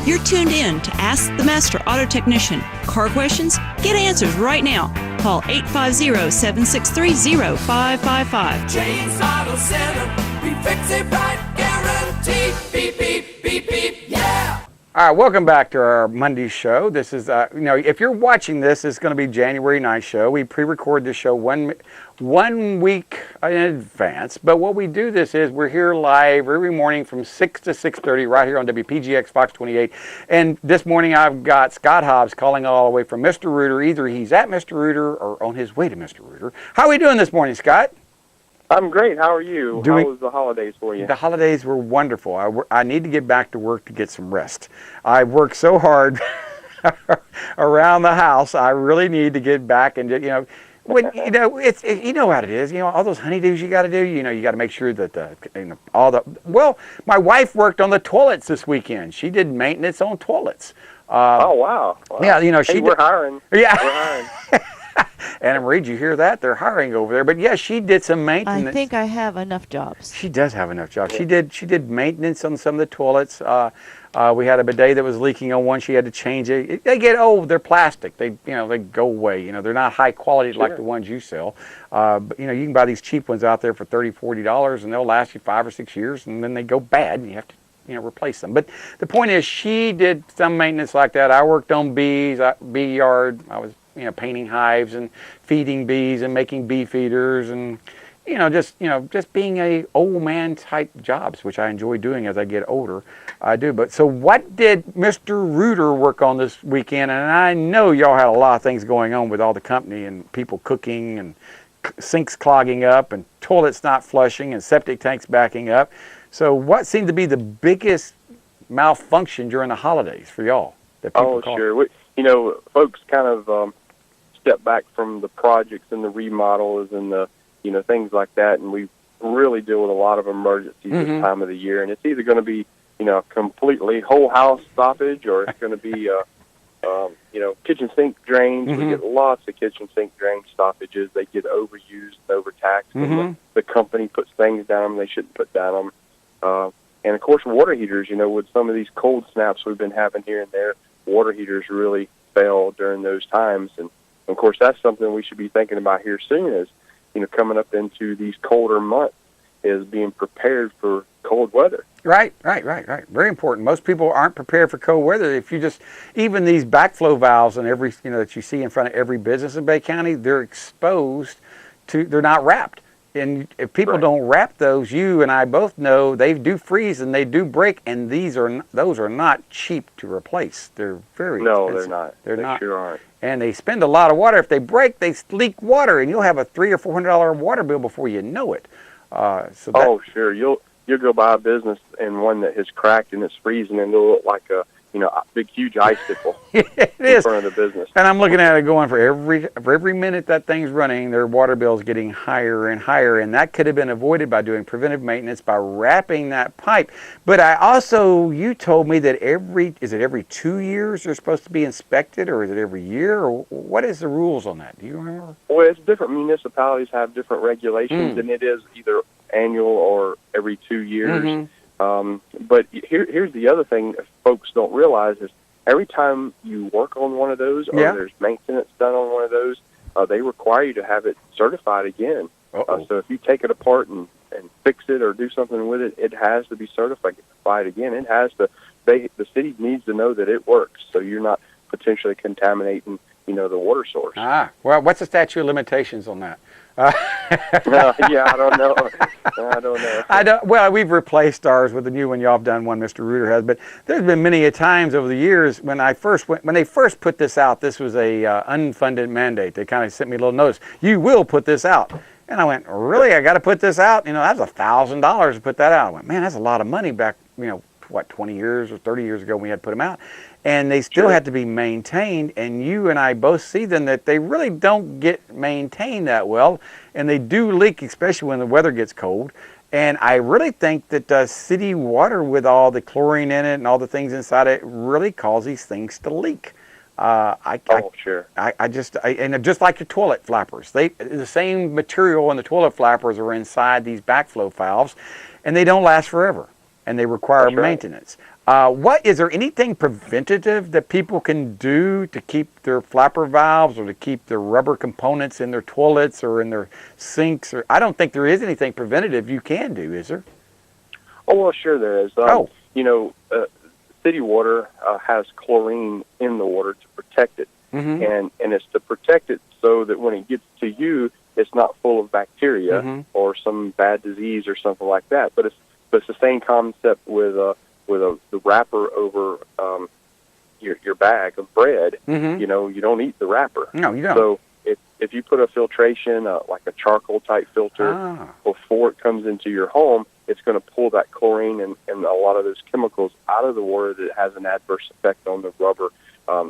You're tuned in to Ask the Master Auto Technician. Car questions? Get answers right now. Call 850-763-0555. James Auto Center, we fix it right, guaranteed. Beep, beep, beep, beep, yeah. All right, welcome back to our Monday show. This is, if you're watching this, it's going to be January 9th show. We pre-record the show one week in advance. But what we do this is we're here live every morning from 6 to 6:30 right here on WPGX Fox 28. And this morning I've got Scott Hobbs calling all the way from Mr. Rooter. Either he's at Mr. Rooter or on his way to Mr. Rooter. How are we doing this morning, Scott? I'm great. How are you? How was the holidays for you? The holidays were wonderful. I need to get back to work to get some rest. I worked so hard around the house. I really need to get back and when it's you know how it is. All those honeydews you got to do. You got to make sure that my wife worked on the toilets this weekend. She did maintenance on toilets. Oh wow. Yeah, we're hiring. Yeah. We're hiring. Anna Marie, did you hear that? They're hiring over there. But yeah, she did some maintenance. I think I have enough jobs. She does have enough jobs. She did maintenance on some of the toilets. We had a bidet that was leaking on one. She had to change it. They get old. They're plastic. They go away. They're not high quality like the ones you sell. But you can buy these cheap ones out there for $30, $40, and they'll last you 5 or 6 years, and then they go bad, and you have to replace them. But the point is, she did some maintenance like that. I worked on bees, bee yard. I was painting hives and feeding bees and making bee feeders and just being a old man type jobs, which I enjoy doing as I get older. I do. But so what did Mr. Rooter work on this weekend? And I know y'all had a lot of things going on with all the company and people cooking and sinks clogging up and toilets not flushing and septic tanks backing up. So what seemed to be the biggest malfunction during the holidays for y'all? Sure. Folks kind of step back from the projects and the remodels and the things like that, and we really deal with a lot of emergencies this time of the year, and it's either going to be completely whole house stoppage, or it's going to be kitchen sink drains. We get lots of kitchen sink drain stoppages. They get overused, overtaxed, and the company puts things down them they shouldn't put down them. And of course, water heaters. With some of these cold snaps we've been having here and there, water heaters really fail during those times, and of course, that's something we should be thinking about here soon is, coming up into these colder months is being prepared for cold weather. Right. Very important. Most people aren't prepared for cold weather. If you even these backflow valves and every, that you see in front of every business in Bay County, they're exposed they're not wrapped. And if people don't wrap those, you and I both know they do freeze and they do break, and those are not cheap to replace. They're very expensive. They're not. They sure aren't. And they spend a lot of water. If they break, they leak water, and you'll have a $300 or $400 water bill before you know it. Sure. You'll go buy a business and one that has cracked and it's freezing, and it'll look like a big, huge icicle in front of the business. And I'm looking at it going for every minute that thing's running, their water bill's getting higher and higher, and that could have been avoided by doing preventive maintenance by wrapping that pipe. But you told me that every 2 years they're supposed to be inspected, or is it every year, or what is the rules on that? Do you remember? Well, it's different. Municipalities have different regulations, and it is either annual or every 2 years. But here's the other thing that folks don't realize is every time you work on one of those or there's maintenance done on one of those, they require you to have it certified again. So if you take it apart and fix it or do something with it, it has to be certified again. It has to. The city needs to know that it works, so you're not potentially contaminating, the water source. Well, what's the statute of limitations on that? I don't know. Well, we've replaced ours with the new one. Y'all have done one, Mr. Rooter has, but there's been many a times over the years when they first put this out. This was a unfunded mandate. They kind of sent me a little notice. You will put this out, and I went, really? I got to put this out? That was $1,000 to put that out. I went, man, that's a lot of money back. 20 years or 30 years ago when we had to put them out. And they still have to be maintained, and you and I both see them that they really don't get maintained that well, and they do leak, especially when the weather gets cold. And I really think that city water with all the chlorine in it and all the things inside it really cause these things to leak. Sure. And just like your toilet flappers, the same material in the toilet flappers are inside these backflow valves, and they don't last forever. And they require maintenance. What is there anything preventative that people can do to keep their flapper valves or to keep their rubber components in their toilets or in their sinks? Or I don't think there is anything preventative you can do, is there? Oh, well, sure there is. You know, city water has chlorine in the water to protect it, and it's to protect it so that when it gets to you, it's not full of bacteria or some bad disease or something like that. But it's the same concept with the wrapper over your bag of bread. You know, you don't eat the wrapper. No, you don't. So if you put a filtration, like a charcoal type filter, before it comes into your home, it's going to pull that chlorine and a lot of those chemicals out of the water that has an adverse effect on the rubber.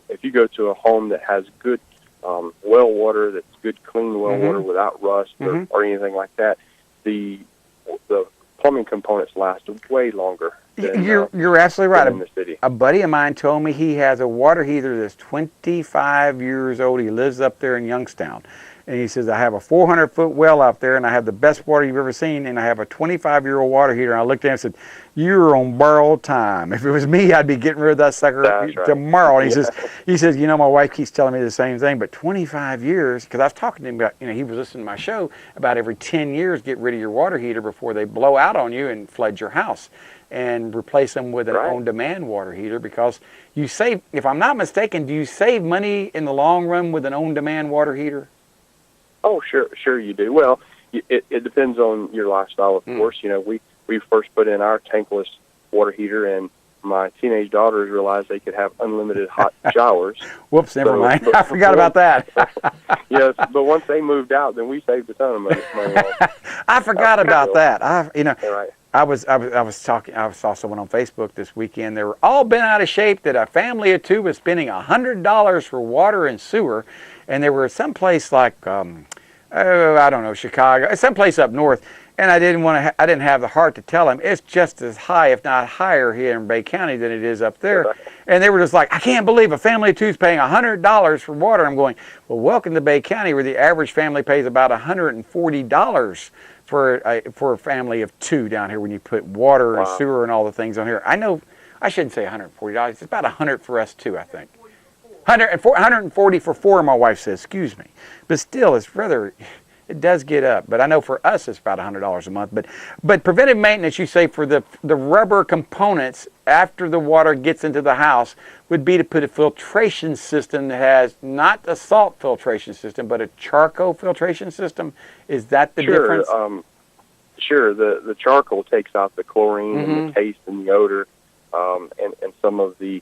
If you go to a home that has good well water, that's good clean well water without rust or anything like that, the plumbing components last way longer. You're absolutely right. In the city. A buddy of mine told me he has a water heater that's 25 years old. He lives up there in Youngstown. And he says, I have a 400-foot well out there, and I have the best water you've ever seen, and I have a 25-year-old water heater. And I looked at him and said, you're on borrowed time. If it was me, I'd be getting rid of that sucker tomorrow. And he says, you know, my wife keeps telling me the same thing, but 25 years, because I was talking to him about, you know, he was listening to my show about every 10 years, get rid of your water heater before they blow out on you and flood your house, and replace them with an on-demand water heater, because you save, if I'm not mistaken, do you save money in the long run with an on-demand water heater? Oh, sure you do. Well, it depends on your lifestyle, of course. You know, we first put in our tankless water heater, and my teenage daughters realized they could have unlimited hot showers. Whoops, never mind. I forgot about that. Yes, but once they moved out, then we saved a ton of money. I forgot about that. Right. I saw someone on Facebook this weekend. They were all bent out of shape that a family of two was spending $100 for water and sewer, and they were someplace like I don't know, Chicago, someplace up north. And I didn't have the heart to tell them it's just as high, if not higher, here in Bay County than it is up there. And they were just like, I can't believe a family of two is paying $100 for water. I'm going, well, welcome to Bay County, where the average family pays about $140 for a family of two down here when you put water and sewer and all the things on here. I know I shouldn't say $140. It's about $100 for us too, I think. 140 for four, my wife says, excuse me. But still, it's rather, it does get up. But I know for us, it's about $100 a month. But preventive maintenance, you say, for the rubber components after the water gets into the house would be to put a filtration system that has not a salt filtration system, but a charcoal filtration system. Is that the difference? Sure. The charcoal takes out the chlorine and the taste and the odor, and some of the,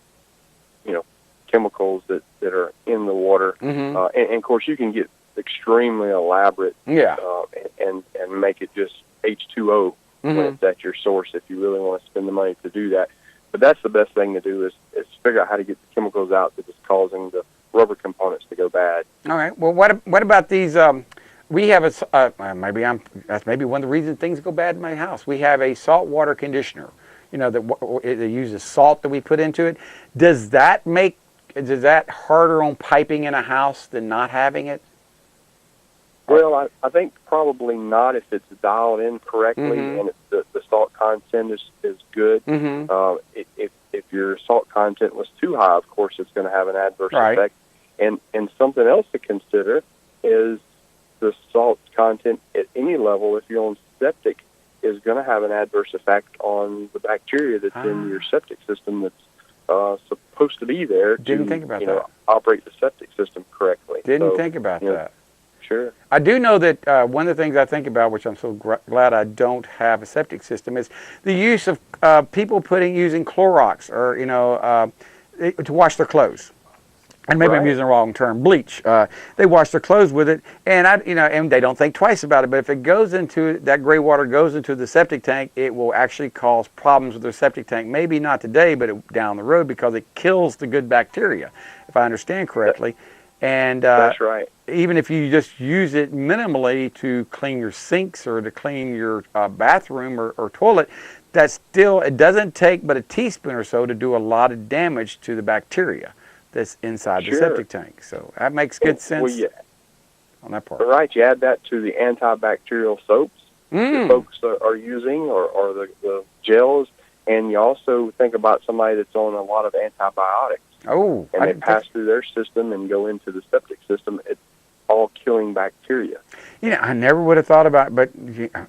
you know, chemicals that are in the water. And of course, you can get extremely elaborate and make it just H2O when it's at your source, if you really want to spend the money to do that. But that's the best thing to do is figure out how to get the chemicals out that is causing the rubber components to go bad. All right. Well, what about these? We have that's maybe one of the reasons things go bad in my house. We have a saltwater conditioner. You know, that it uses salt that we put into it. Does that harder on piping in a house than not having it? Well, I think probably not if it's dialed in correctly and the salt content is good. If your salt content was too high, of course, it's going to have an adverse effect. And something else to consider is the salt content at any level, if you're on septic, is going to have an adverse effect on the bacteria that's in your septic system that's supposed to be there to operate the septic system correctly. Didn't think about that. Sure. I do know that one of the things I think about, which I'm so glad I don't have a septic system, is the use of people using Clorox or to wash their clothes. And maybe I'm using the wrong term, bleach. They wash their clothes with it, and and they don't think twice about it. But if it goes into that gray water goes into the septic tank, it will actually cause problems with their septic tank. Maybe not today, but down the road, because it kills the good bacteria, if I understand correctly. And that's right. Even if you just use it minimally to clean your sinks or to clean your bathroom or toilet, it doesn't take but a teaspoon or so to do a lot of damage to the bacteria that's inside the septic tank. So that makes good sense on that part. Right. You add that to the antibacterial soaps that folks are using or the gels, And you also think about somebody that's on a lot of antibiotics, Oh, and they pass through their system and go into the septic system. It's all killing bacteria. I never would have thought about, but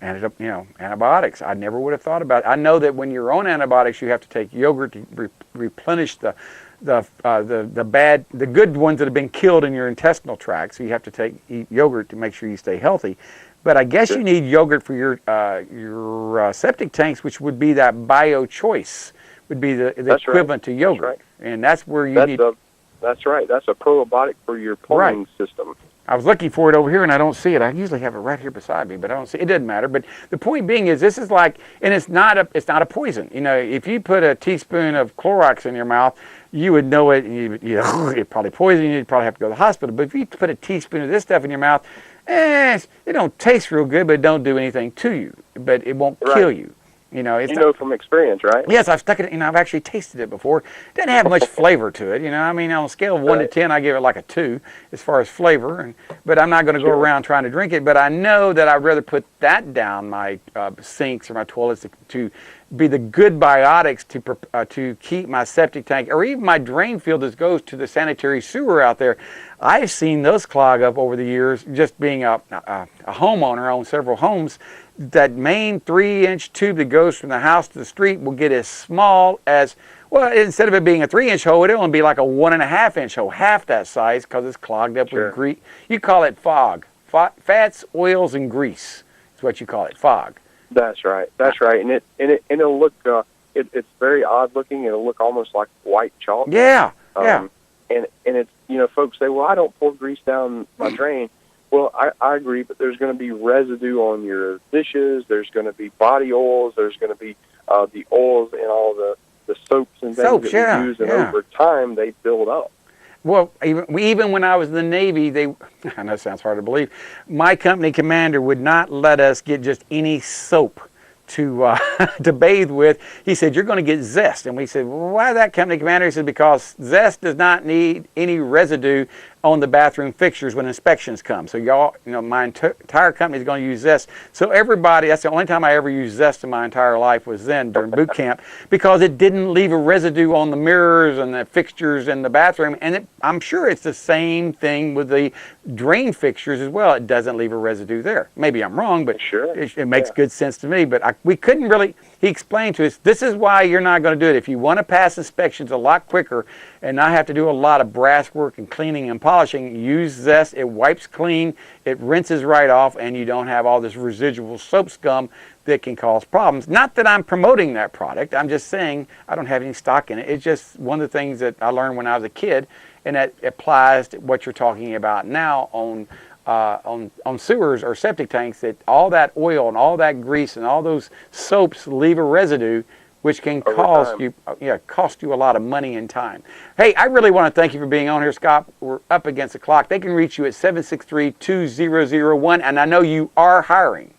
ended up, antibiotics. I never would have thought about it. I know that when you're on antibiotics, you have to take yogurt to replenish the good ones that have been killed in your intestinal tract. So you have to eat yogurt to make sure you stay healthy. But I guess you need yogurt for your septic tanks, which would be that BioChoice, would be the equivalent to yogurt, right. And that's where you need. That's right. That's a probiotic for your plumbing system. I was looking for it over here and I don't see it. I usually have it right here beside me, but I don't see it. It doesn't matter. But the point being is, this is like, and it's not a poison. If you put a teaspoon of Clorox in your mouth, you would know it, and you'd probably poison you. You'd probably have to go to the hospital. But if you put a teaspoon of this stuff in your mouth, it don't taste real good, but it don't do anything to you. But it won't kill you. It's from experience, right? Yes, I've stuck it. I've actually tasted it before. It doesn't have much flavor to it. On a scale of 1 to 10, I give it like a 2 as far as flavor. But I'm not going to go around trying to drink it. But I know that I'd rather put that down my sinks or my toilets to be the good biotics to keep my septic tank or even my drain field that goes to the sanitary sewer out there. I've seen those clog up over the years, just being a homeowner, own several homes. That main 3-inch tube that goes from the house to the street will get as small as, well, instead of it being a 3-inch hole, it'll only be like a 1.5-inch hole, half that size, because it's clogged up with grease. You call it fog. Fats, oils, and grease is what you call it, fog. That's right. And it'll look, it's very odd looking. It'll look almost like white chalk. Yeah. And it's, folks say, well, I don't pour grease down my drain. Well, I agree, but there's going to be residue on your dishes. There's going to be body oils. There's going to be the oils in all the soaps and things that we use, and over time they build up. Well, even when I was in the Navy, I know it sounds hard to believe, my company commander would not let us get just any soap to bathe with. He said, you're going to get Zest. And we said, well, why that, company commander? He said, because Zest does not need any residue on the bathroom fixtures when inspections come. So y'all, my entire company is going to use Zest. So everybody, that's the only time I ever used Zest in my entire life was then during boot camp, because it didn't leave a residue on the mirrors and the fixtures in the bathroom. And I'm sure it's the same thing with the drain fixtures as well. It doesn't leave a residue there. Maybe I'm wrong, but it makes good sense to me. But we couldn't really, he explained to us, this is why you're not going to do it. If you want to pass inspections a lot quicker and not have to do a lot of brass work and cleaning and polishing, use Zest. It wipes clean, it rinses right off, and you don't have all this residual soap scum that can cause problems. Not that I'm promoting that product. I'm just saying I don't have any stock in it. It's just one of the things that I learned when I was a kid, and that applies to what you're talking about now on sewers or septic tanks, that all that oil and all that grease and all those soaps leave a residue, which can cost you a lot of money and time. Hey, I really want to thank you for being on here, Scott. We're up against the clock. They can reach you at 763-2001, and I know you are hiring.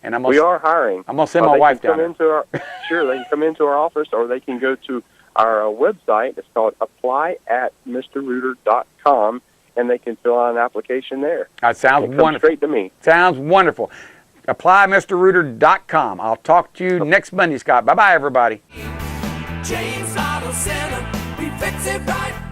And we are hiring. I'm going to send my wife down there. Sure, they can come into our office, or they can go to our website. It's called apply@mrrooter.com, and they can fill out an application there. That sounds wonderful. Straight to me. Sounds wonderful. ApplyMrRooter.com. I'll talk to you next Monday, Scott. Bye-bye, everybody. James Auto Center, we fix it right.